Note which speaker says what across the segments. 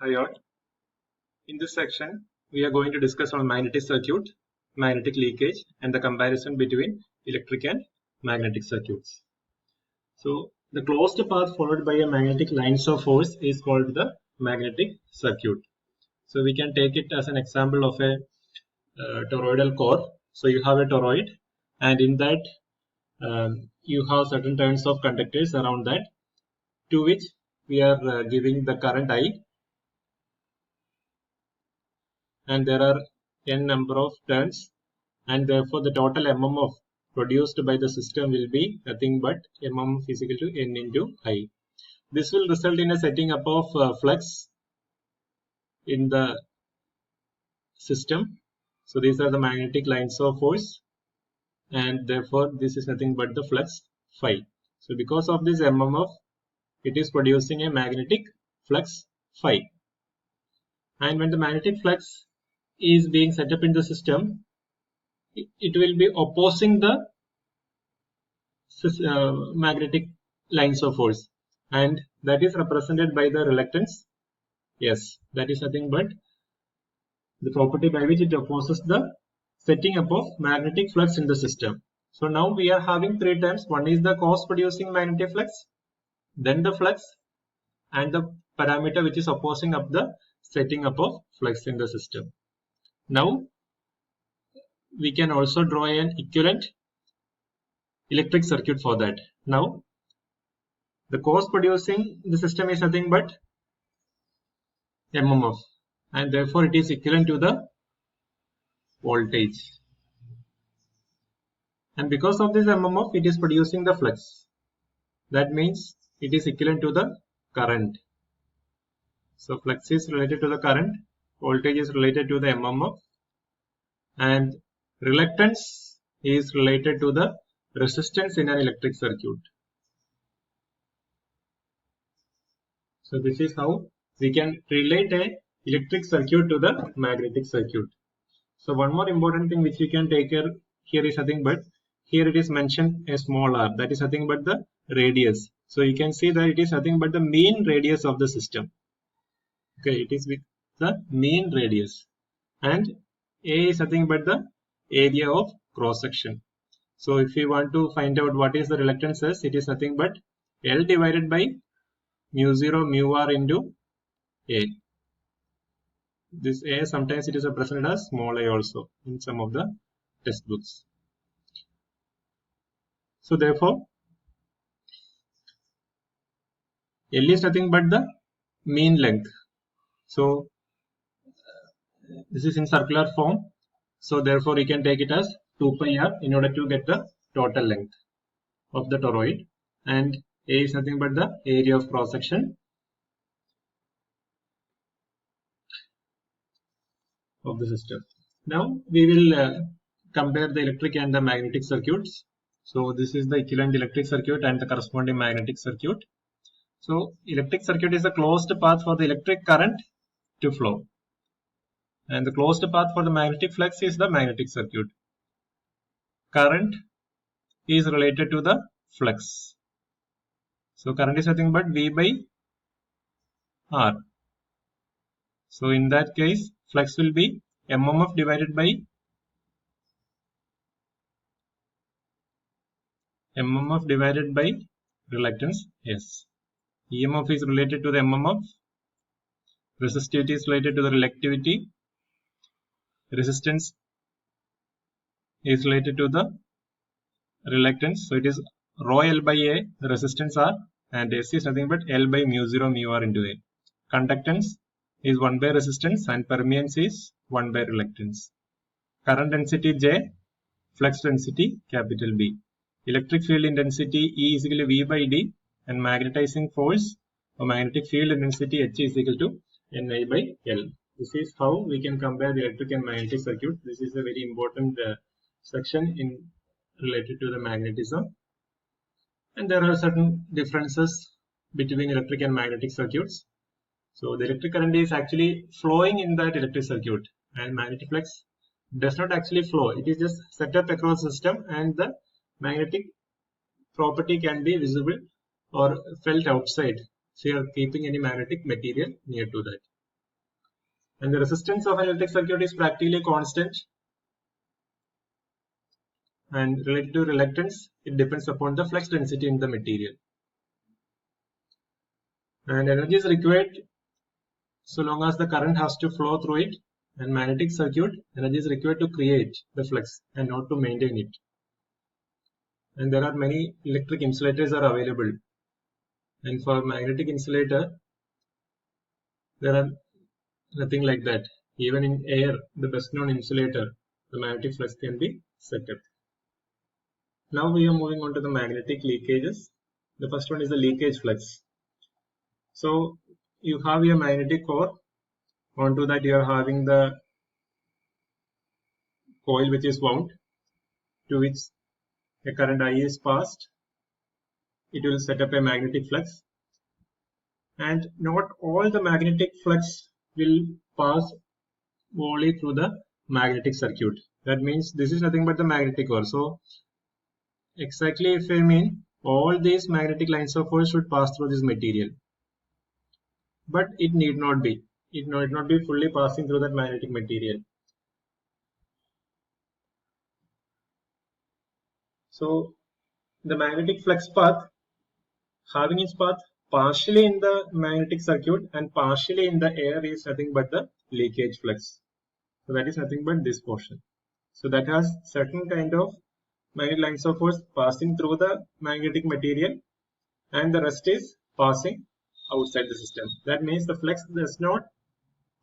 Speaker 1: Hi all. In this section, we are going to discuss on magnetic circuit, magnetic leakage, and the comparison between electric and magnetic circuits. So, the closed path followed by a magnetic lines of force is called the magnetic circuit. So, we can take it as an example of a toroidal core. So, you have a toroid, and in that, you have certain turns of conductors around that, to which we are giving the current I. And there are n number of turns, and therefore the total MMF produced by the system will be nothing but MMF is equal to N into I. This will result in a setting up of flux in the system. So these are the magnetic lines of force, and therefore this is nothing but the flux phi. So because of this MMF, it is producing a magnetic flux phi. And when the magnetic flux is being set up in the system, it will be opposing the magnetic lines of force, and that is represented by the reluctance. Yes, that is nothing but the property by which it opposes the setting up of magnetic flux in the system. So now we are having three terms. One is the cause producing magnetic flux, then the flux, and the parameter which is opposing up the setting up of flux in the system. Now we can also draw an equivalent electric circuit for that. Now the cause producing the system is nothing but MMF, and therefore it is equivalent to the voltage. And because of this MMF, it is producing the flux. That means it is equivalent to the current. So flux is related to the current, voltage is related to the MMF, and reluctance is related to the resistance in an electric circuit. So this is how we can relate a electric circuit to the magnetic circuit. So one more important thing which we can take care here is nothing but, here it is mentioned a small r, that is nothing but the radius. So you can see that it is nothing but the mean radius of the system. Okay, it is with the mean radius, and A is nothing but the area of cross section. So if we want to find out what is the reluctances, it is nothing but L divided by mu 0 mu r into A. This A, sometimes it is represented as small a also in some of the textbooks. So therefore, L is nothing but the mean length. So this is in circular form. So therefore, we can take it as 2 pi r in order to get the total length of the toroid. And A is nothing but the area of cross section of the system. Now we will compare the electric and the magnetic circuits. So this is the equivalent electric circuit and the corresponding magnetic circuit. So electric circuit is a closed path for the electric current to flow, and the closed path for the magnetic flux is the magnetic circuit. Current is related to the flux. So current is nothing but V by R. So in that case, flux will be MMF divided by reluctance. Yes. EMF is related to the MMF. Resistivity is related to the reluctivity. Resistance is related to the reluctance. So it is rho L by A, the resistance R, and AC is nothing but L by mu 0 mu R into A. Conductance is 1 by resistance, and permeance is 1 by reluctance. Current density J, flux density capital B. Electric field intensity E is equal to V by D, and magnetizing force or magnetic field intensity H is equal to Ni by L. This is how we can compare the electric and magnetic circuit. This is a very important section in related to the magnetism, and there are certain differences between electric and magnetic circuits. So the electric current is actually flowing in that electric circuit, and magnetic flux does not actually flow. It is just set up across the system, and the magnetic property can be visible or felt outside. So you are keeping any magnetic material near to that. And the resistance of an electric circuit is practically constant. And related to reluctance, it depends upon the flux density in the material. And energy is required so long as the current has to flow through it. And magnetic circuit, energy is required to create the flux and not to maintain it. And there are many electric insulators are available. And for magnetic insulator, there are nothing like that. Even in air, the best known insulator, the magnetic flux can be set up. Now we are moving on to the magnetic leakages. The first one is the leakage flux. So you have your magnetic core. Onto that you are having the coil which is wound, to which a current I is passed. It will set up a magnetic flux. And not all the magnetic flux will pass only through the magnetic circuit. That means this is nothing but the magnetic core. So exactly if I mean all these magnetic lines of force should pass through this material. But it need not be. It need not be fully passing through that magnetic material. So the magnetic flux path having its path partially in the magnetic circuit and partially in the air is nothing but the leakage flux. So that is nothing but this portion. So that has certain kind of magnetic lines of force passing through the magnetic material, and the rest is passing outside the system. That means the flux does not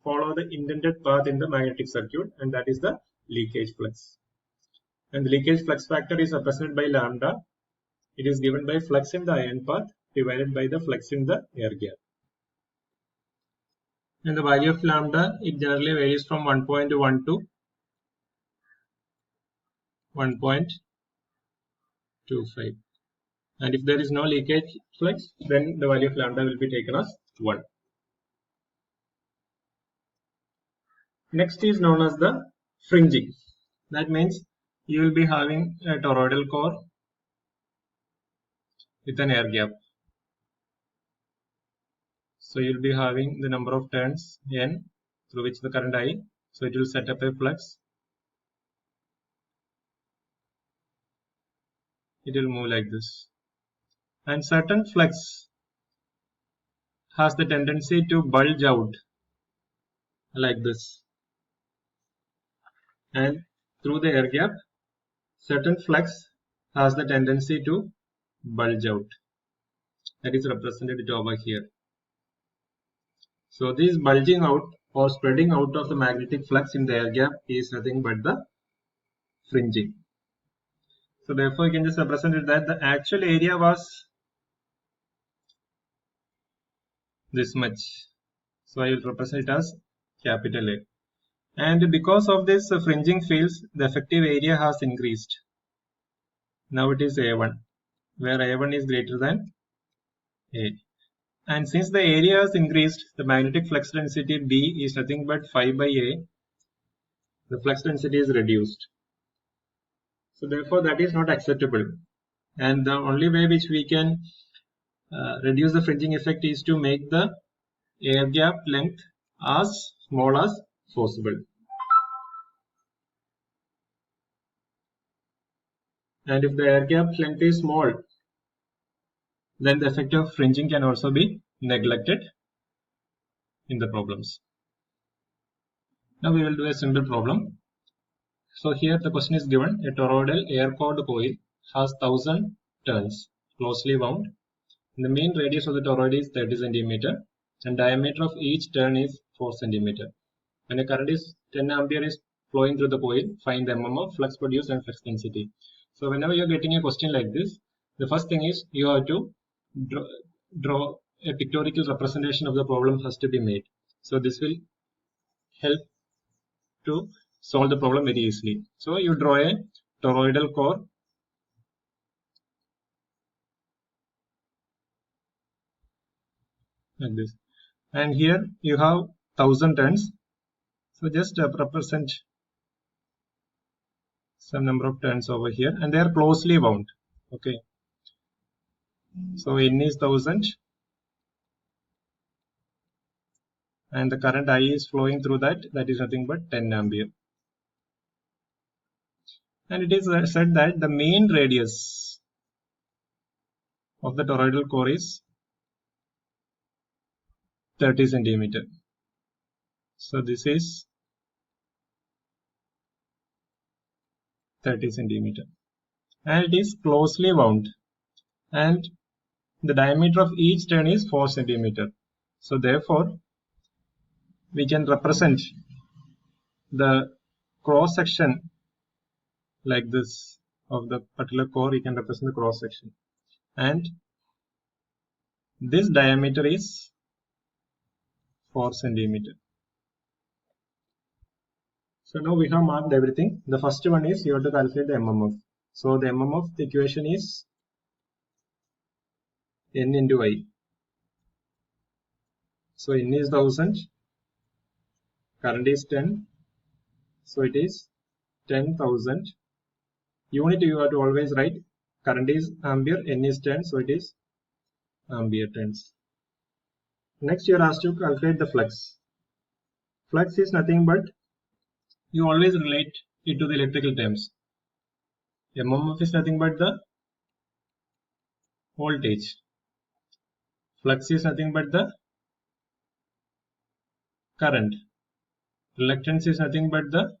Speaker 1: follow the intended path in the magnetic circuit, and that is the leakage flux. And the leakage flux factor is represented by lambda. It is given by flux in the ion path divided by the flux in the air gap. And the value of lambda, it generally varies from 1.1 to 1.25. And if there is no leakage flux, then the value of lambda will be taken as 1. Next is known as the fringing. That means you will be having a toroidal core with an air gap. So you will be having the number of turns n through which the current I. So it will set up a flux. It will move like this. And certain flux has the tendency to bulge out like this. And through the air gap, certain flux has the tendency to bulge out. That is represented over here. So this bulging out or spreading out of the magnetic flux in the air gap is nothing but the fringing. So therefore you can just represent it that the actual area was this much. So I will represent it as capital A. And because of this fringing fields, the effective area has increased. Now it is A1, where A1 is greater than A. And since the area has increased, the magnetic flux density B is nothing but phi by A. The flux density is reduced. So therefore that is not acceptable. And the only way which we can reduce the fringing effect is to make the air gap length as small as possible. And if the air gap length is small, then the effect of fringing can also be neglected in the problems. Now we will do a simple problem. So here the question is given: a toroidal air-cored coil has 1000 turns closely wound. And the mean radius of the toroid is 30 cm and diameter of each turn is 4 cm. When a current is 10 ampere is flowing through the coil, find the mmf, flux produced and flux density. So whenever you are getting a question like this, the first thing is you have to draw a pictorial representation of the problem has to be made. So this will help to solve the problem very easily. So you draw a toroidal core like this, and here you have 1000 turns. So just represent some number of turns over here, and they are closely wound. Okay, so n is 1000 and the current I is flowing through that is nothing but 10 ampere. And it is said that the mean radius of the toroidal core is 30 centimeter. So this is 30 centimeter, and it is closely wound, and the diameter of each turn is 4 centimeter. So therefore, we can represent the cross section like this of the particular core. We can represent the cross section, and this diameter is 4 centimeter. So now we have marked everything. The first one is you have to calculate the MMF. So the MMF, the equation is N into I. So N is 1000, current is 10, so it is 10,000. Unit you have to always write, current is ampere, N is 10, so it is ampere turns. Next you are asked to calculate the flux. Flux is nothing but, you always relate it to the electrical terms. MMF is nothing but the voltage. Flux is nothing but the current. Reluctance is nothing but the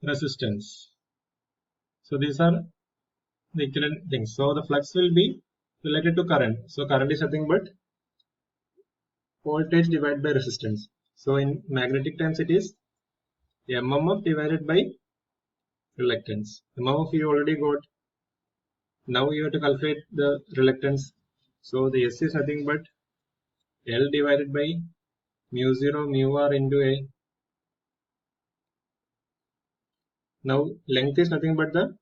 Speaker 1: resistance. So these are the equivalent things. So the flux will be related to current. So current is nothing but voltage divided by resistance. So in magnetic terms it is MMF divided by reluctance. MMF you already got. Now you have to calculate the reluctance. So the S is nothing but L divided by mu 0 mu r into A. Now length is nothing but the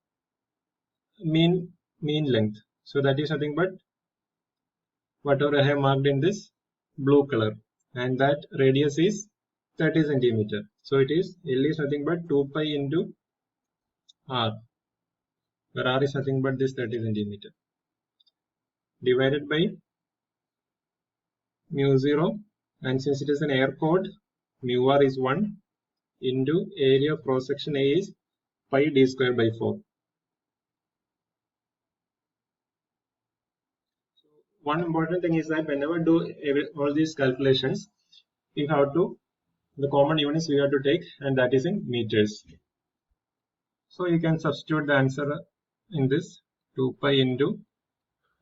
Speaker 1: mean length. So that is nothing but whatever I have marked in this blue color, and that radius is 30 centimeter. So it is L is nothing but 2 pi into R, where R is nothing but this 30 centimeter, divided by mu 0, and since it is an air code, mu R is 1 into area of cross section A is pi d square by 4. One important thing is that whenever do all these calculations, we have to, the common units we have to take, and that is in meters. So you can substitute the answer in this. 2 pi into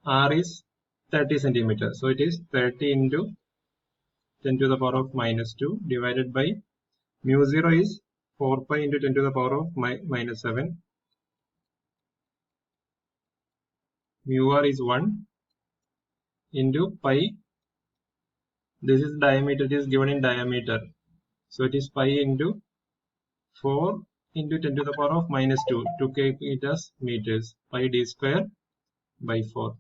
Speaker 1: R is 30 centimeter. So it is 30 into 10 to the power of minus 2 divided by mu 0 is 4 pi into 10 to the power of minus 7. Mu R is 1 into pi. This is diameter, it is given in diameter. So it is pi into 4 into 10 to the power of minus 2 to keep it as meters, pi d square by 4.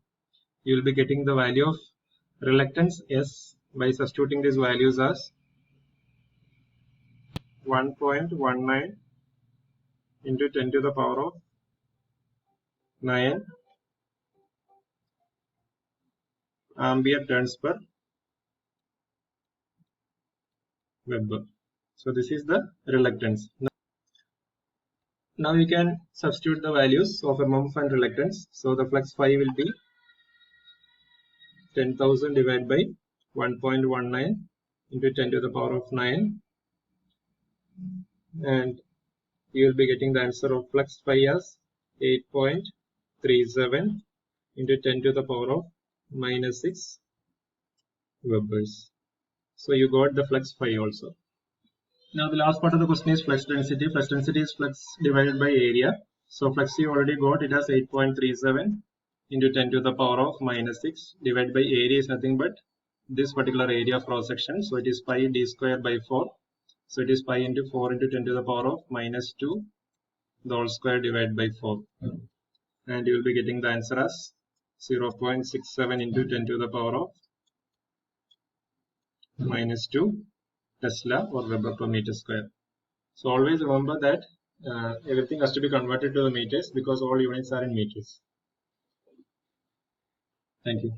Speaker 1: You will be getting the value of reluctance S by substituting these values as 1.19 into 10 to the power of 9 ampere turns per Weber. So this is the reluctance. Now you can substitute the values of MMF and reluctance. So the flux phi will be 10,000 divided by 1.19 into 10 to the power of 9, and you will be getting the answer of flux phi as 8.37 into 10 to the power of minus 6 Webers. So you got the flux phi also. Now the last part of the question is flux density. Flux density is flux divided by area. So flux you already got it as 8.37 into 10 to the power of minus 6 divided by area is nothing but this particular area of cross section. So it is pi d square by 4. So it is pi into 4 into 10 to the power of minus 2 the whole square divided by 4. And you will be getting the answer as 0.67 into 10 to the power of minus 2 Tesla or Weber per meter square. So always remember that everything has to be converted to the meters because all units are in meters. Thank you.